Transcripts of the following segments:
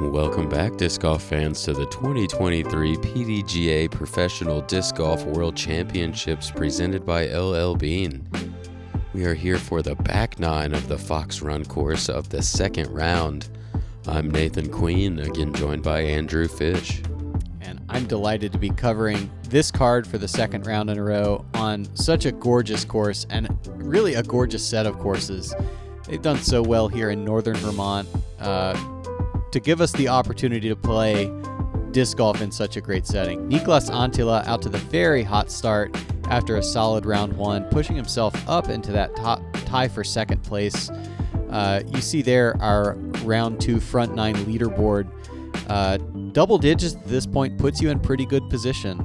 Welcome back, disc golf fans, to the 2023 Pdga Professional Disc Golf World Championships presented by LL Bean. We are here for the back nine of the Fox Run course of the second round. I'm Nathan Queen, again joined by Andrew Fish. And I'm delighted to be covering this card for the second round in a row on such a gorgeous course and really a gorgeous set of courses. They've done so well here in northern Vermont to give us the opportunity to play disc golf in such a great setting. Anttila out to the very hot start after a solid round one, pushing himself up into that tie for second place. You see there our round two front nine leaderboard. Double digits at this point puts you in pretty good position,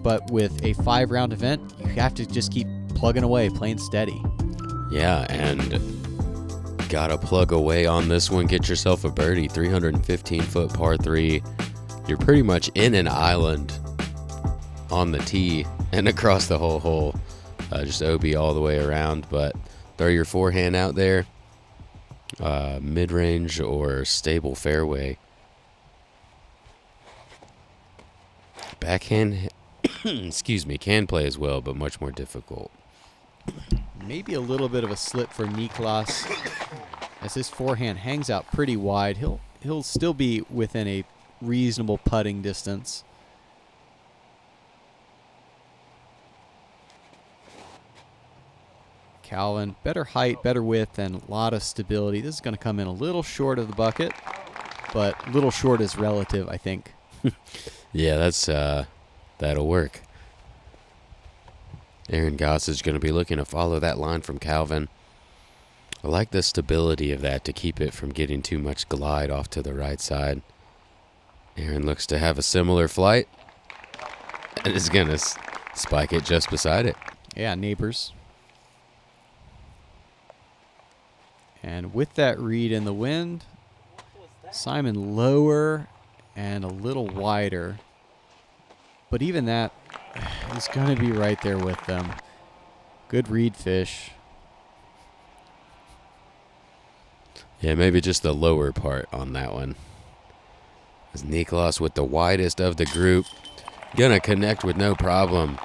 but with a 5-round event, you have to just keep plugging away, playing steady. Yeah, and gotta plug away on this one. Get yourself a birdie, 315-foot par 3. You're pretty much in an island on the tee and across the whole hole. Just OB all the way around, but throw your forehand out there, mid-range or stable fairway. Backhand, can play as well, but much more difficult. Maybe a little bit of a slip for Niklas as his forehand hangs out pretty wide. He'll still be within a reasonable putting distance. Calvin, better height, better width, and a lot of stability. This is going to come in a little short of the bucket, but little short is relative, I think. Yeah, that'll work. Aaron Gossage going to be looking to follow that line from Calvin. I like the stability of that to keep it from getting too much glide off to the right side. Aaron looks to have a similar flight and is going to spike it just beside it. Yeah, neighbors. And with that read in the wind, Simon lower and a little wider. But even that, he's going to be right there with them. Good read, Fish. Yeah, maybe just the lower part on that one. As Niklas with the widest of the group. Gonna connect with no problem.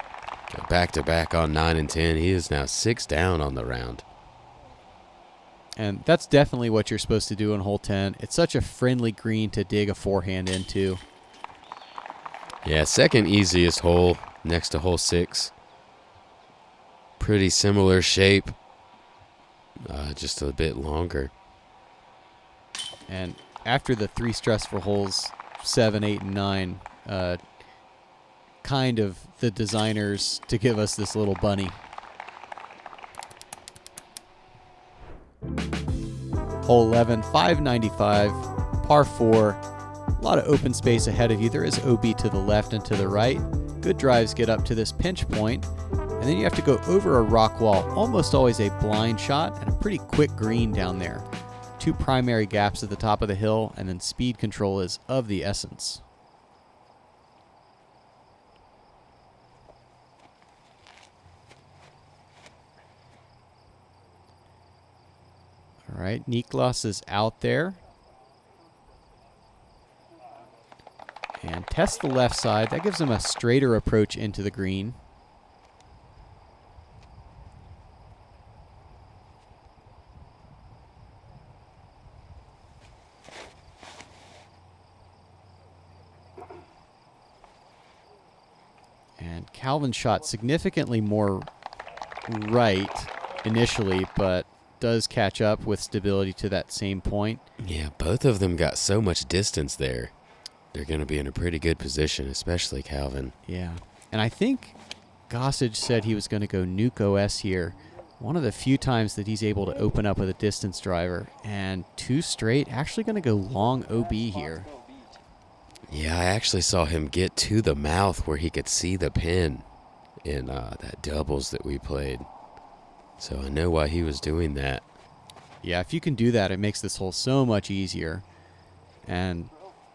Go back-to-back on 9 and 10. He is now 6 down on the round. And that's definitely what you're supposed to do on hole 10. It's such a friendly green to dig a forehand into. Yeah, second easiest hole next to hole 6. Pretty similar shape, just a bit longer. And after the 3 stressful holes, 7, 8, and 9, kind of the designers to give us this little bunny. Hole 11, 595, par 4. A lot of open space ahead of you. There is OB to the left and to the right. Good drives get up to this pinch point, and then you have to go over a rock wall. Almost always a blind shot and a pretty quick green down there. 2 primary gaps at the top of the hill, and then speed control is of the essence. All right, Niklas is out there. And test the left side. That gives him a straighter approach into the green. And Calvin shot significantly more right initially, but does catch up with stability to that same point. Yeah, both of them got so much distance there. They're going to be in a pretty good position, especially Calvin. Yeah. And I think Gossage said he was going to go nuke OS here. One of the few times that he's able to open up with a distance driver. And 2 straight, actually going to go long OB here. Yeah, I actually saw him get to the mouth where he could see the pin in that doubles that we played. So I know why he was doing that. Yeah, if you can do that, it makes this hole so much easier. And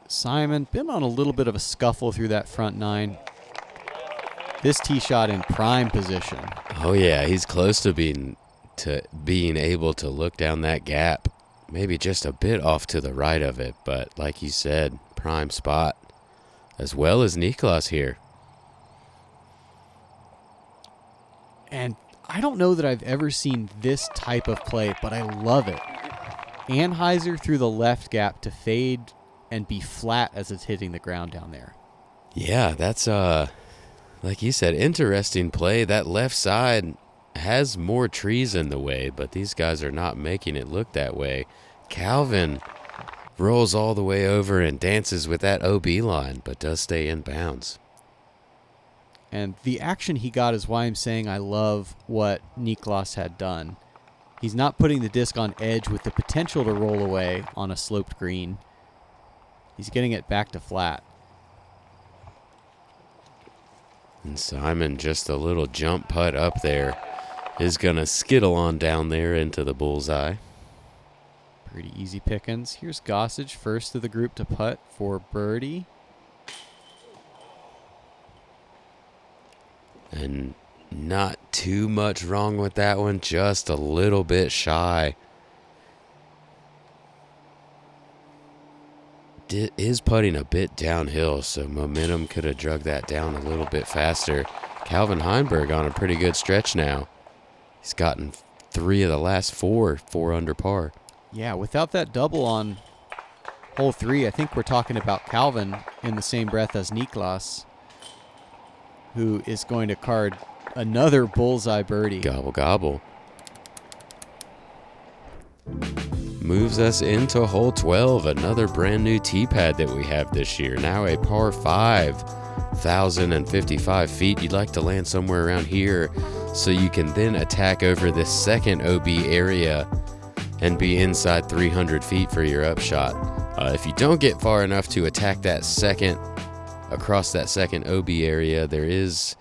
Simon been on a little bit of a scuffle through that front 9. This tee shot in prime position. Oh yeah, he's close to being able to look down that gap maybe just a bit off to the right of it, but like you said, prime spot, as well as Niklas here. And I don't know that I've ever seen this type of play, but I love it. Anheuser through the left gap to fade and be flat as it's hitting the ground down there. Yeah, that's, like you said, interesting play. That left side has more trees in the way, but these guys are not making it look that way. Calvin rolls all the way over and dances with that OB line, but does stay in bounds. And the action he got is why I'm saying I love what Niklas had done. He's not putting the disc on edge with the potential to roll away on a sloped green. He's getting it back to flat. And Simon, just a little jump putt up there, is going to skittle on down there into the bullseye. Pretty easy pickings. Here's Gossage, first of the group to putt for birdie. And not too much wrong with that one, just a little bit shy. Is putting a bit downhill, so momentum could have drug that down a little bit faster. Calvin Heimburg on a pretty good stretch now. He's gotten 3 of the last 4 under par. Yeah, without that double on hole 3, I think we're talking about Calvin in the same breath as Niklas, who is going to card another bullseye birdie. Gobble, gobble. Moves us into hole 12, another brand new tee pad that we have this year. Now a par 5, 1,055 feet. You'd like to land somewhere around here so you can then attack over this second OB area and be inside 300 feet for your upshot. If you don't get far enough to attack that second, across that second OB area, there is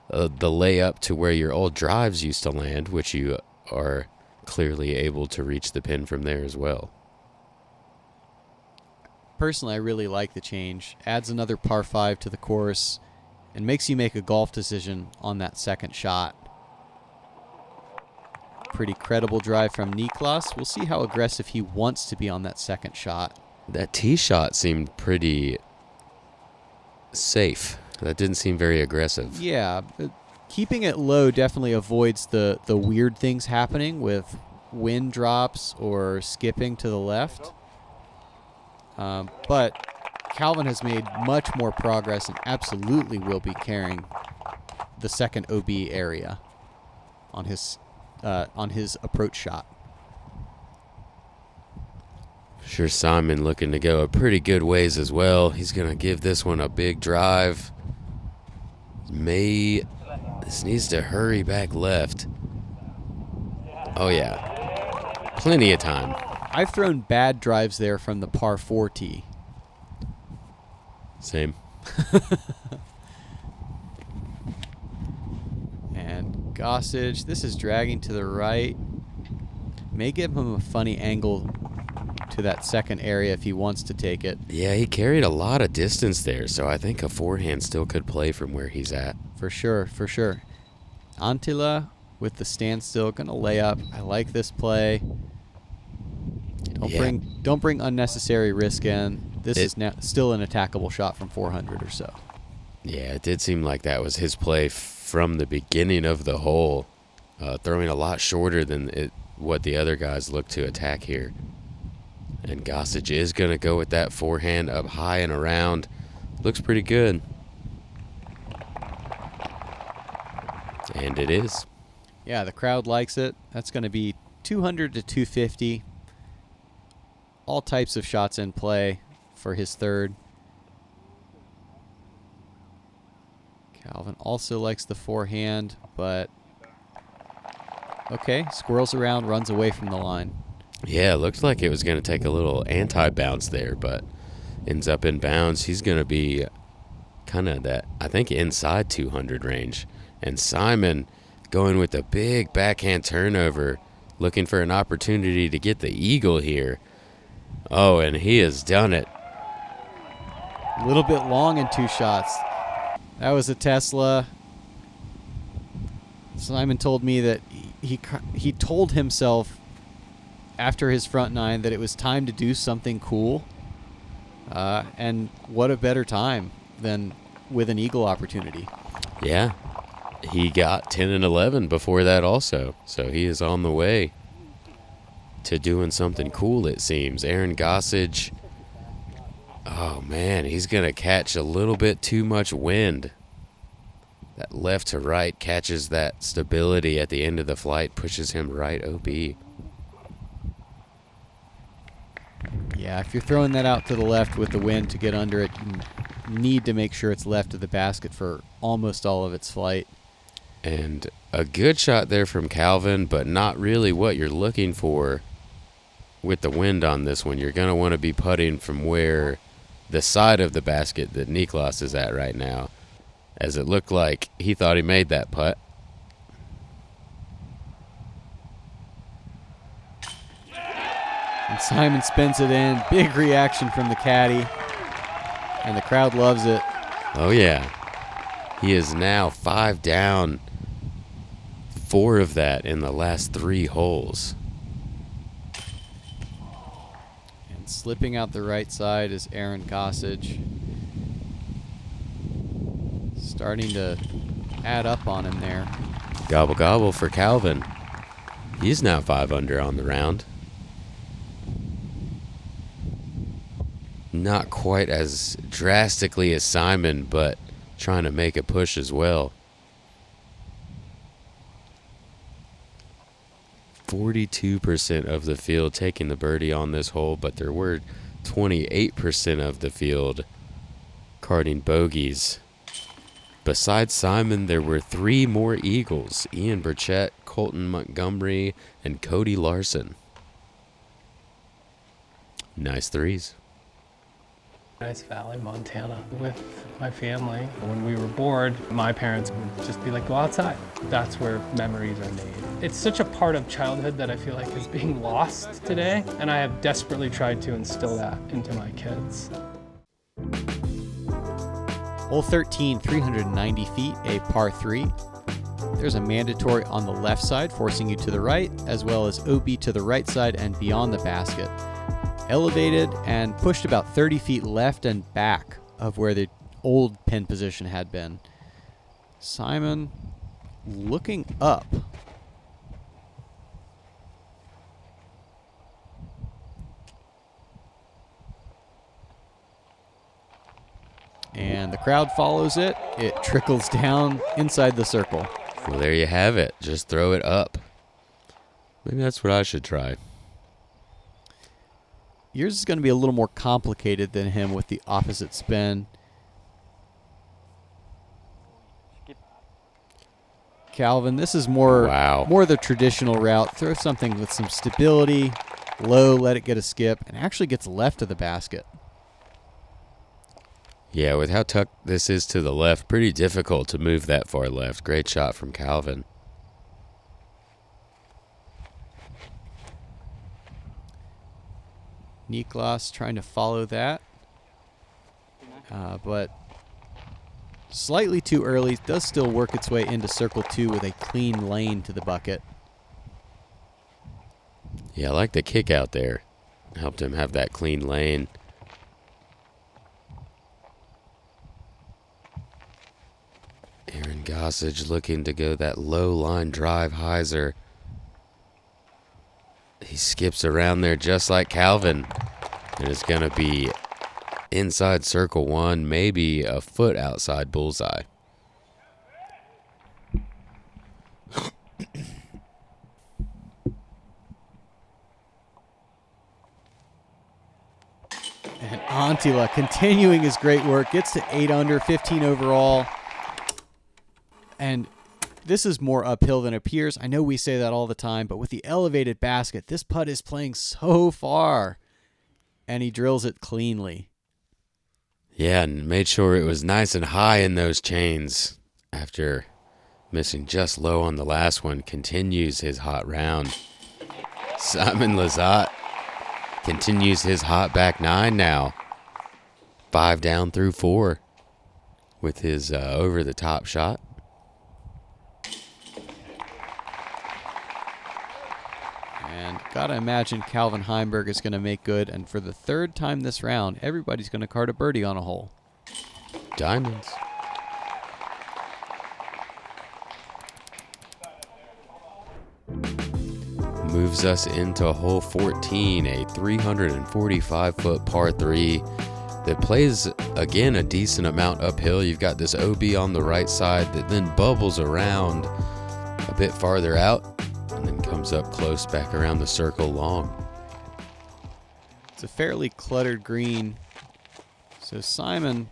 the layup to where your old drives used to land, which you are clearly able to reach the pin from there as well. Personally, I really like the change. Adds another par 5 to the course and makes you make a golf decision on that second shot. Pretty credible drive from Niklas. We'll see how aggressive he wants to be on that second shot. That tee shot seemed pretty safe. That didn't seem very aggressive. Yeah, keeping it low definitely avoids the weird things happening with wind drops or skipping to the left. But Calvin has made much more progress and absolutely will be carrying the second OB area on his approach shot. Sure, Simon looking to go a pretty good ways as well. He's going to give this one a big drive. This needs to hurry back left. Oh, yeah. Plenty of time. I've thrown bad drives there from the par 4 tee. Same. And Gossage, this is dragging to the right. May give him a funny angle to that second area if he wants to take it. Yeah, he carried a lot of distance there, so I think a forehand still could play from where he's at. For sure, for sure. Anttila with the standstill, gonna lay up. I like this play. Don't bring unnecessary risk in. This is now still an attackable shot from 400 or so. Yeah, it did seem like that was his play from the beginning of the hole, throwing a lot shorter than what the other guys look to attack here. And Gossage is going to go with that forehand up high and around. Looks pretty good. And it is. Yeah, the crowd likes it. That's going to be 200 to 250. All types of shots in play for his third. Calvin also likes the forehand, but okay, squirrels around, runs away from the line. Yeah, it looked like it was going to take a little anti-bounce there, but ends up in bounds. He's going to be kind of that, I think, inside 200 range. And Simon going with a big backhand turnover, looking for an opportunity to get the eagle here. Oh, and he has done it. A little bit long in 2 shots. That was a Tesla. Simon told me that he told himself after his front nine that it was time to do something cool. And what a better time than with an eagle opportunity. Yeah. He got 10 and 11 before that also. So he is on the way to doing something cool, it seems. Aaron Gossage. Oh, man, he's going to catch a little bit too much wind. That left to right catches that stability at the end of the flight, pushes him right OB. Yeah, if you're throwing that out to the left with the wind to get under it, you need to make sure it's left of the basket for almost all of its flight. And a good shot there from Calvin, but not really what you're looking for with the wind on this one. You're going to want to be putting from where the side of the basket that Niklas is at right now, as it looked like he thought he made that putt. And Simon spins it in. Big reaction from the caddy. And the crowd loves it. Oh, yeah. He is now 5 down. 4 of that in the last 3 holes. And slipping out the right side is Aaron Gossage. Starting to add up on him there. Gobble gobble for Calvin. He's now 5 under on the round. Not quite as drastically as Simon, but trying to make a push as well. 42% of the field taking the birdie on this hole, but there were 28% of the field carding bogeys. Besides Simon, there were 3 more eagles: Ian Burchett, Colton Montgomery, and Cody Larson. Nice threes. Nice Valley, Montana, with my family. When we were bored, my parents would just be like, go outside. That's where memories are made. It's such a part of childhood that I feel like is being lost today, and I have desperately tried to instill that into my kids. Hole 13, 390 feet, a par 3. There's a mandatory on the left side, forcing you to the right, as well as OB to the right side and beyond the basket. Elevated and pushed about 30 feet left and back of where the old pin position had been. Simon looking up. And the crowd follows it. It trickles down inside the circle. Well, there you have it. Just throw it up. Maybe that's what I should try. Yours is going to be a little more complicated than him with the opposite spin. Calvin, this is more the traditional route. Throw something with some stability, low, let it get a skip, and actually gets left of the basket. Yeah, with how tucked this is to the left, pretty difficult to move that far left. Great shot from Calvin. Niklas trying to follow that, but slightly too early. Does still work its way into circle 2 with a clean lane to the bucket. Yeah, I like the kick out there. Helped him have that clean lane. Aaron Gossage looking to go that low line drive hyzer. He skips around there just like Calvin. And it's going to be inside circle 1, maybe a foot outside bullseye. And Anttila continuing his great work. Gets to 8 under, 15 overall. And this is more uphill than it appears. I know we say that all the time, but with the elevated basket, this putt is playing so far. And he drills it cleanly. Yeah, and made sure it was nice and high in those chains after missing just low on the last one. Continues his hot round. Simon Lizotte continues his hot back 9 now. 5 down through 4 with his over-the-top shot. And gotta imagine Calvin Heimburg is going to make good. And for the third time this round, everybody's going to card a birdie on a hole. Diamonds. Moves us into hole 14, a 345-foot par 3 that plays, again, a decent amount uphill. You've got this OB on the right side that then bubbles around a bit farther out and then comes up close back around the circle long. It's a fairly cluttered green. So Simon,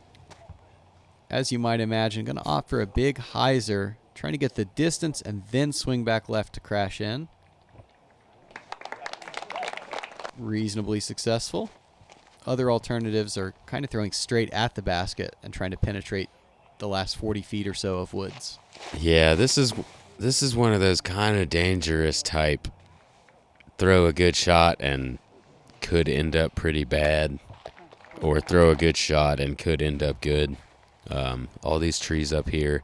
as you might imagine, going to opt for a big hyzer, trying to get the distance and then swing back left to crash in. Reasonably successful. Other alternatives are kind of throwing straight at the basket and trying to penetrate the last 40 feet or so of woods. Yeah, this is one of those kind of dangerous type throw a good shot and could end up pretty bad, or throw a good shot and could end up good. All these trees up here,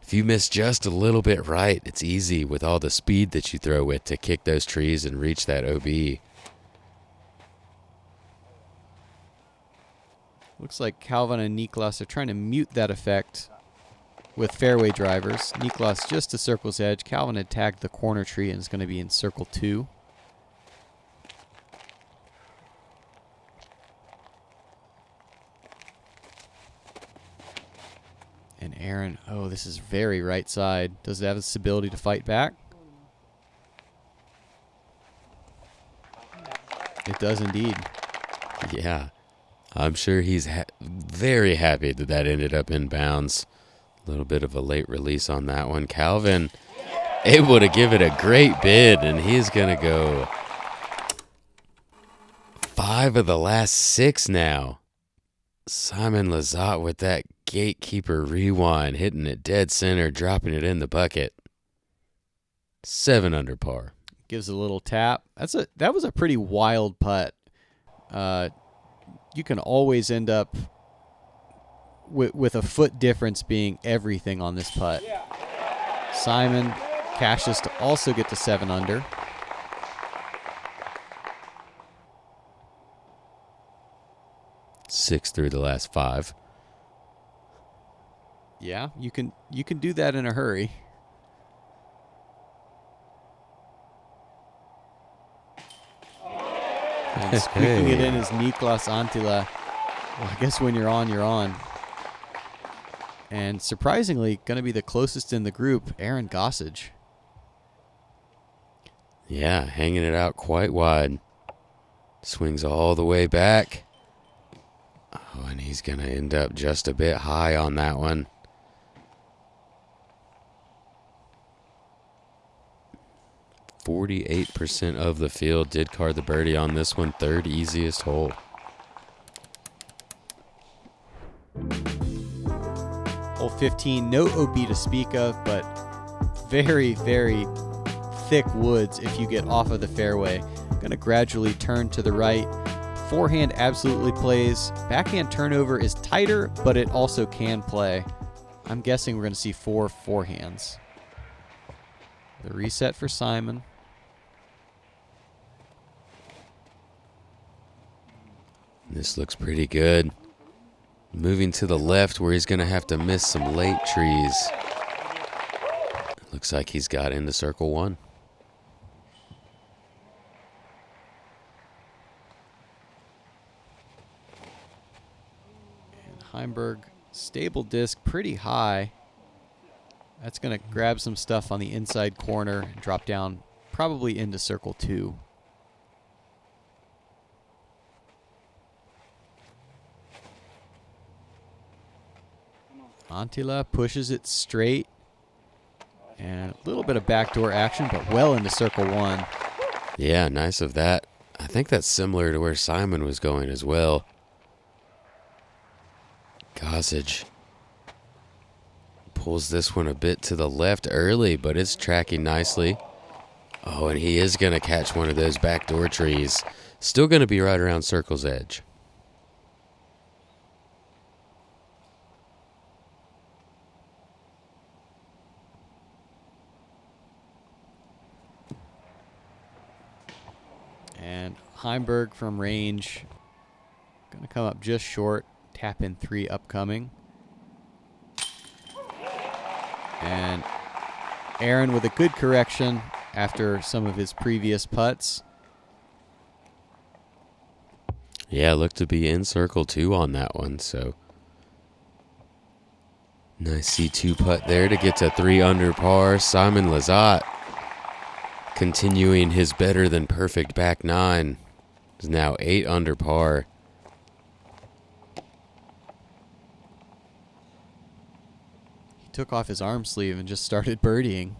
if you miss just a little bit right, it's easy with all the speed that you throw with to kick those trees and reach that OB. Looks like Calvin and Niklas are trying to mute that effect with fairway drivers. Niklas just to circle's edge. Calvin had tagged the corner tree and is going to be in circle 2. And Aaron, oh, this is very right side. Does it have this ability to fight back? It does indeed. Yeah, I'm sure he's very happy that that ended up in bounds. A little bit of a late release on that one. Calvin able to give it a great bid, and he's going to go 5 of the last 6 now. Simon Lizotte with that Gatekeeper rewind, hitting it dead center, dropping it in the bucket. 7 under par. Gives a little tap. That was a pretty wild putt. You can always end up with a foot difference being everything on this putt. Simon cashes to also get to 7 under. Six through the last 5. Yeah, you can do that in a hurry. And squeaking it in is Niklas Anttila. Well, I guess when you're on, you're on. And surprisingly, going to be the closest in the group, Aaron Gossage. Yeah, hanging it out quite wide. Swings all the way back. Oh, and he's going to end up just a bit high on that one. .48% of the field did card the birdie on this one. 3rd easiest hole. Hole 15, no OB to speak of, but very, very thick woods if you get off of the fairway. Going to gradually turn to the right. Forehand absolutely plays. Backhand turnover is tighter, but it also can play. I'm guessing we're going to see 4 forehands. The reset for Simon. This looks pretty good. Moving to the left where he's going to have to miss some late trees. Looks like he's got into circle 1. And Heimburg, stable disc, pretty high. That's going to grab some stuff on the inside corner and drop down probably into circle 2. Anttila pushes it straight. And a little bit of backdoor action, but well into circle 1. Yeah, nice of that. I think that's similar to where Simon was going as well. Gossage pulls this one a bit to the left early, but it's tracking nicely. Oh, and he is going to catch one of those backdoor trees. Still going to be right around circle's edge. Heimburg from range. Going to come up just short. Tap in 3 upcoming. And Aaron with a good correction after some of his previous putts. Yeah, looked to be in circle 2 on that one, so nice C2 putt there to get to 3 under par. Simon Lizotte continuing his better than perfect back 9 is now 8 under par. He took off his arm sleeve and just started birdieing.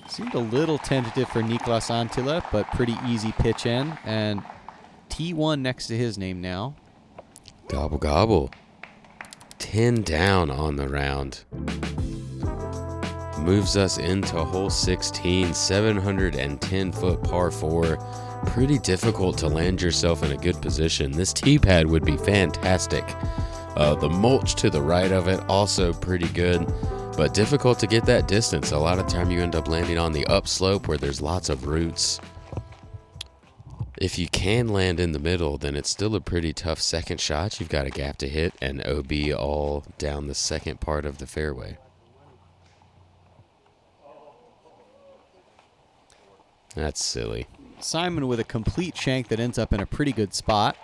Seemed a little tentative for Niklas Anttila, but pretty easy pitch in. And T1 next to his name now. Gobble, gobble. 10 down on the round. Moves us into hole 16, 710-foot par 4. Pretty difficult to land yourself in a good position. This tee pad would be fantastic. The mulch to the right of it, also pretty good. But difficult to get that distance. A lot of time you end up landing on the upslope where there's lots of roots. If you can land in the middle, then it's still a pretty tough second shot. You've got a gap to hit and OB all down the second part of the fairway. That's silly. Simon with a complete shank that ends up in a pretty good spot.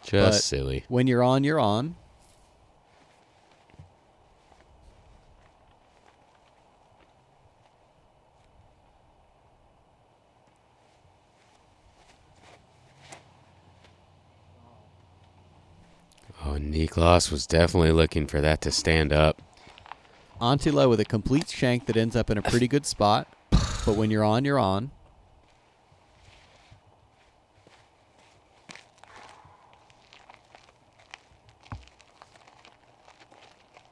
Just silly. When you're on, you're on. Oh, Niklas was definitely looking for that to stand up. Anttila with a complete shank that ends up in a pretty good spot. But when you're on, you're on.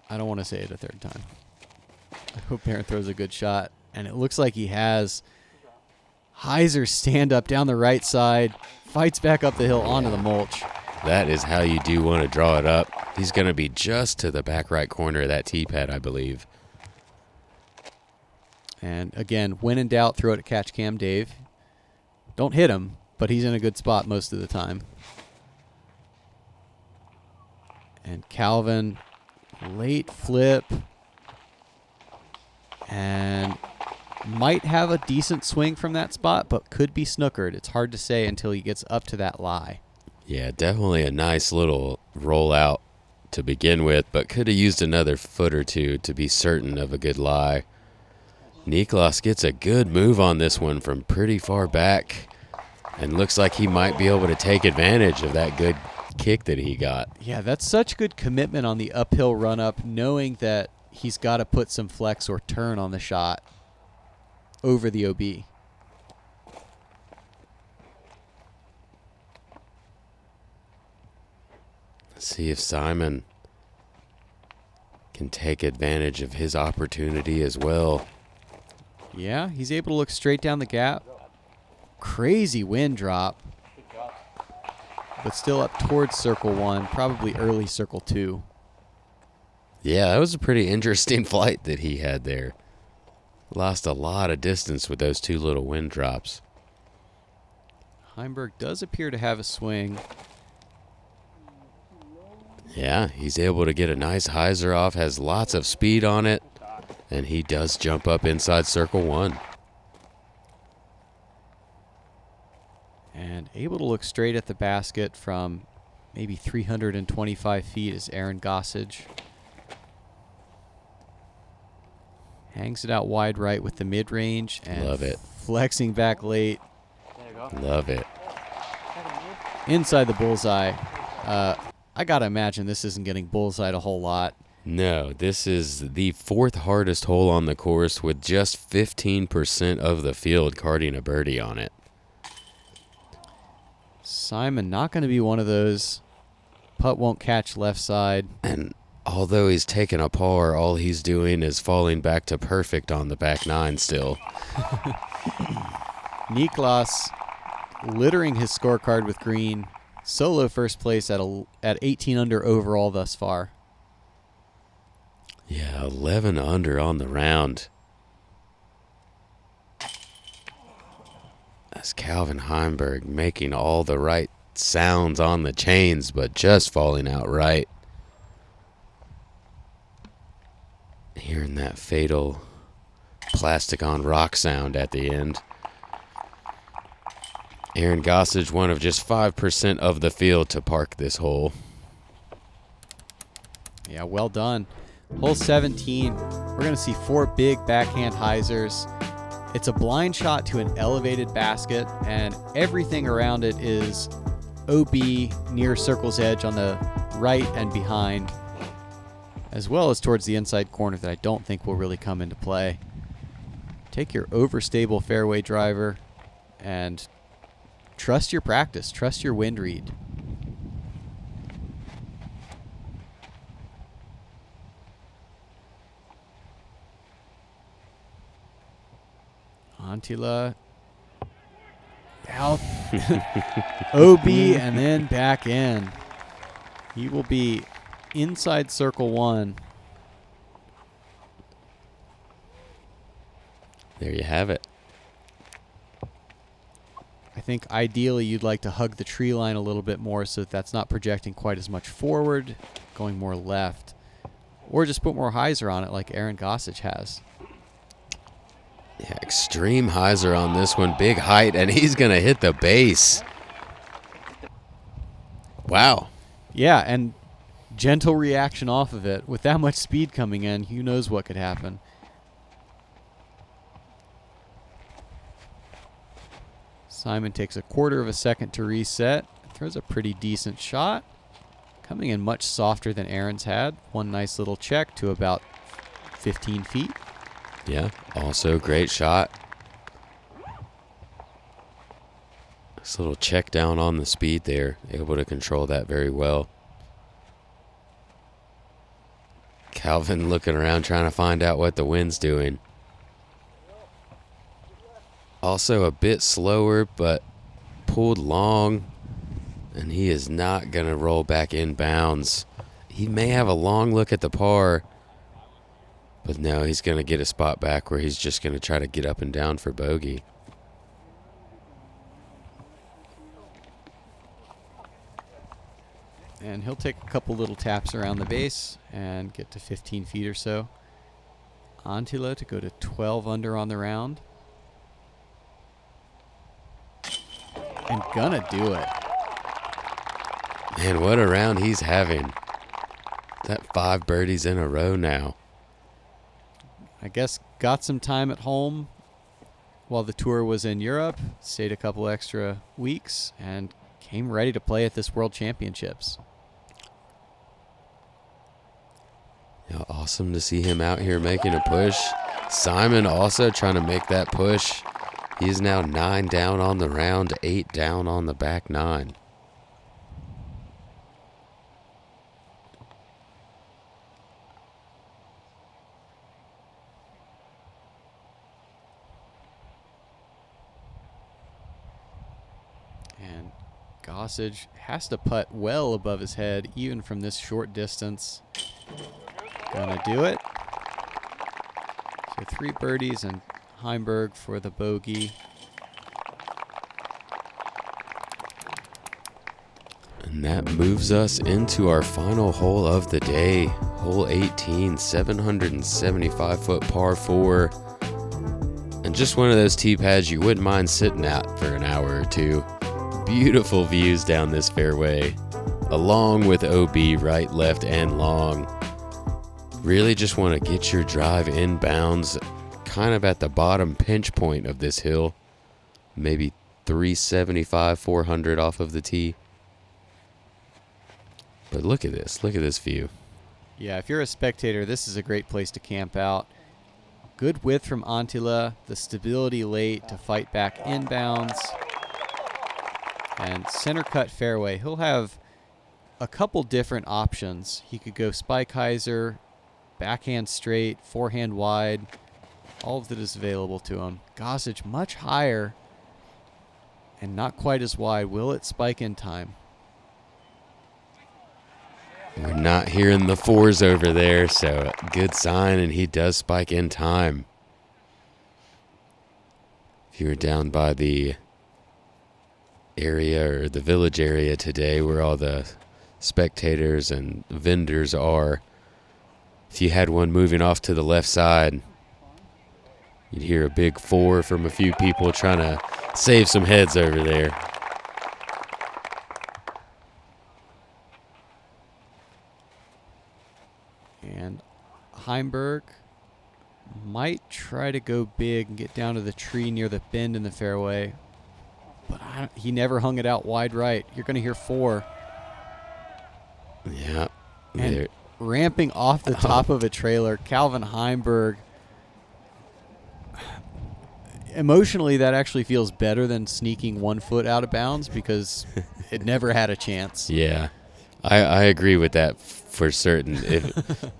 I don't want to say it a third time. I hope Aaron throws a good shot. And it looks like he has. Heiser stand up down the right side. Fights back up the hill onto the mulch. That is how you do want to draw it up. He's going to be just to the back right corner of that tee pad, I believe. And again, when in doubt, throw it at Catch Cam Dave. Don't hit him, but he's in a good spot most of the time. And Calvin, late flip. And might have a decent swing from that spot, but could be snookered. It's hard to say until he gets up to that lie. Yeah, definitely a nice little rollout to begin with, but could have used another foot or two to be certain of a good lie. Niklas gets a good move on this one from pretty far back, and looks like he might be able to take advantage of that good kick that he got. Yeah, that's such good commitment on the uphill run-up, knowing that he's got to put some flex or turn on the shot over the OB. Let's see if Simon can take advantage of his opportunity as well. Yeah, he's able to look straight down the gap. Crazy wind drop. But still up towards circle 1, probably early circle 2. Yeah, that was a pretty interesting flight that he had there. Lost a lot of distance with those 2 little wind drops. Heimburg does appear to have a swing. Yeah, he's able to get a nice hyzer off, has lots of speed on it, and he does jump up inside circle 1. And able to look straight at the basket from maybe 325 feet is Aaron Gossage. Hangs it out wide right with the mid-range. And love it. Flexing back late. Love it. Inside the bullseye. I got to imagine this isn't getting bullseyed a whole lot. No, this is the 4th hardest hole on the course with just 15% of the field carding a birdie on it. Simon not going to be one of those. Putt won't catch left side. And although he's taken a par, all he's doing is falling back to perfect on the back 9 still. Niklas littering his scorecard with green. Solo first place at 18 under overall thus far. Yeah, 11 under on the round. That's Calvin Heimburg making all the right sounds on the chains, but just falling out right. Hearing that fatal plastic on rock sound at the end. Aaron Gossage, one of just 5% of the field to park this hole. Yeah, well done. Hole 17, we're going to see 4 big backhand hyzers. It's a blind shot to an elevated basket, and everything around it is OB near circle's edge on the right and behind, as well as towards the inside corner that I don't think will really come into play. Take your overstable fairway driver and trust your practice, trust your wind read. Anttila out, OB, and then back in. He will be inside circle 1. There you have it. I think ideally you'd like to hug the tree line a little bit more so that that's not projecting quite as much forward, going more left. Or just put more hyzer on it like Aaron Gossage has. Yeah, extreme hyzer on this one. Big height, and he's going to hit the base. Wow. Yeah, and gentle reaction off of it. With that much speed coming in, who knows what could happen. Simon takes a quarter of a second to reset. Throws a pretty decent shot. Coming in much softer than Aaron's had. One nice little check to about 15 feet. Yeah, also great shot. This little check down on the speed there. Able to control that very well. Calvin looking around trying to find out what the wind's doing. Also a bit slower, but pulled long. And he is not going to roll back in bounds. He may have a long look at the par. But no, he's going to get a spot back where he's just going to try to get up and down for bogey. And he'll take a couple little taps around the base and get to 15 feet or so. Anttila to go to 12 under on the round. And gonna do it. Man, what a round he's having. That 5 birdies in a row now. I guess got some time at home while the tour was in Europe, stayed a couple extra weeks, and came ready to play at this World Championships. Yeah, awesome to see him out here making a push. Simon also trying to make that push. He's now 9 down on the round, 8 down on the back 9. And Gossage has to putt well above his head, even from this short distance. Gonna do it. So 3 birdies and Heimburg for the bogey. And that moves us into our final hole of the day. Hole 18, 775-foot par 4. And just one of those tee pads you wouldn't mind sitting at for an hour or two. Beautiful views down this fairway, along with OB right, left, and long. Really just want to get your drive inbounds, kind of at the bottom pinch point of this hill. Maybe 375, 400 off of the tee. But look at this view. Yeah, if you're a spectator, this is a great place to camp out. Good width from Anttila, the stability late to fight back inbounds. And center cut fairway. He'll have a couple different options. He could go spike hyzer, backhand straight, forehand wide. All of that is available to him. Gossage much higher And not quite as wide. Will it spike in time? We're not hearing the fours over there, so good sign, and he does spike in time. If you were down by the area or the village area today where all the spectators and vendors are, if you had one moving off to the left side, you'd hear a big four from a few people trying to save some heads over there. And Heimburg might try to go big and get down to the tree near the bend in the fairway. But he never hung it out wide right. You're going to hear four. Yeah. And ramping off the top of a trailer, Calvin Heimburg. Emotionally, that actually feels better than sneaking 1 foot out of bounds because it never had a chance. Yeah. I agree with that for certain. If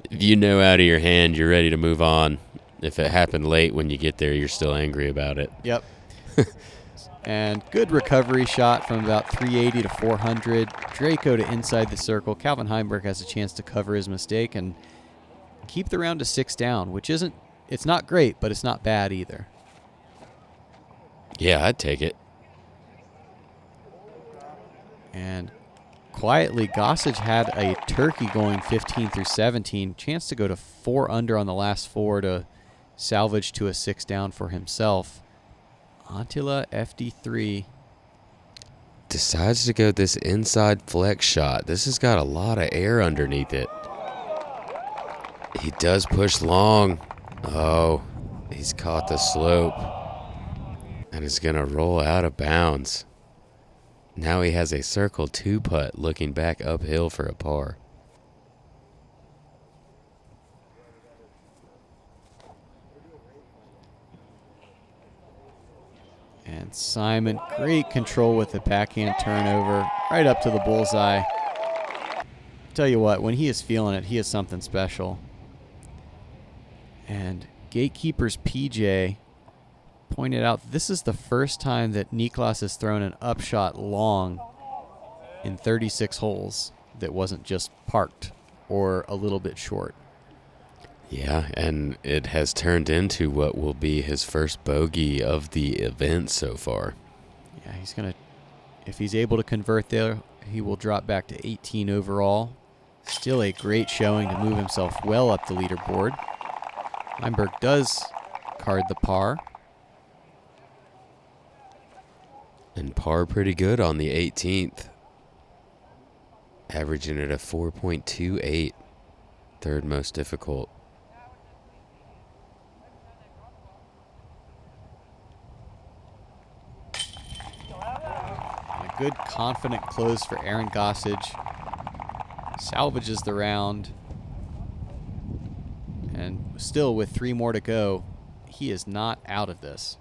you know out of your hand, you're ready to move on. If it happened late when you get there, you're still angry about it. Yep. And good recovery shot from about 380 to 400. Draco to inside the circle. Calvin Heimburg has a chance to cover his mistake and keep the round to 6 down, which it's not great, but it's not bad either. Yeah, I'd take it. And quietly, Gossage had a turkey going 15 through 17. Chance to go to 4 under on the last 4 to salvage to a 6 down for himself. Anttila, FD3. Decides to go this inside flex shot. This has got a lot of air underneath it. He does push long. Oh, he's caught the slope. And is going to roll out of bounds. Now he has a circle 2 putt looking back uphill for a par. And Simon, great control with the backhand turnover, right up to the bullseye. Tell you what, when he is feeling it, he is something special. And Gatekeeper's PJ pointed out this is the first time that Niklas has thrown an upshot long in 36 holes that wasn't just parked or a little bit short. Yeah, and it has turned into what will be his first bogey of the event so far. Yeah, he's going to, if he's able to convert there, he will drop back to 18 overall. Still a great showing to move himself well up the leaderboard. Heimburg does card the par. And par pretty good on the 18th. Averaging at a 4.28. Third most difficult. A good confident close for Aaron Gossage. Salvages the round. And still with 3 more to go, he is not out of this.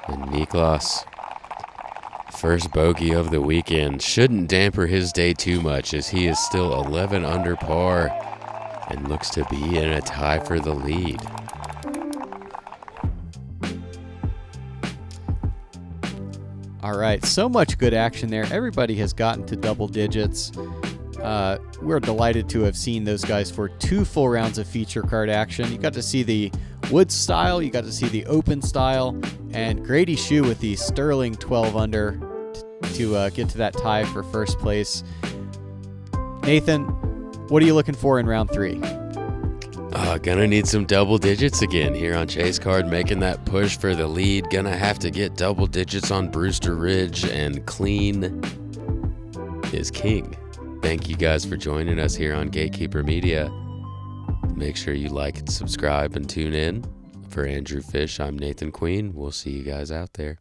And Niklas, first bogey of the weekend, shouldn't damper his day too much as he is still 11 under par and looks to be in a tie for the lead. All right, so much good action there. Everybody has gotten to double digits. We're delighted to have seen those guys for 2 full rounds of feature card action. You got to see the Woods style, you got to see the Open style, and Grady Shue with the sterling 12 under to get to that tie for first place. Nathan, what are you looking for in round 3? Gonna need some double digits again here on Chase Card, making that push for the lead. Gonna have to get double digits on Brewster Ridge, and clean is king. Thank you guys for joining us here on Gatekeeper Media. Make sure you like and subscribe and tune in. For Andrew Fish, I'm Nathan Queen. We'll see you guys out there.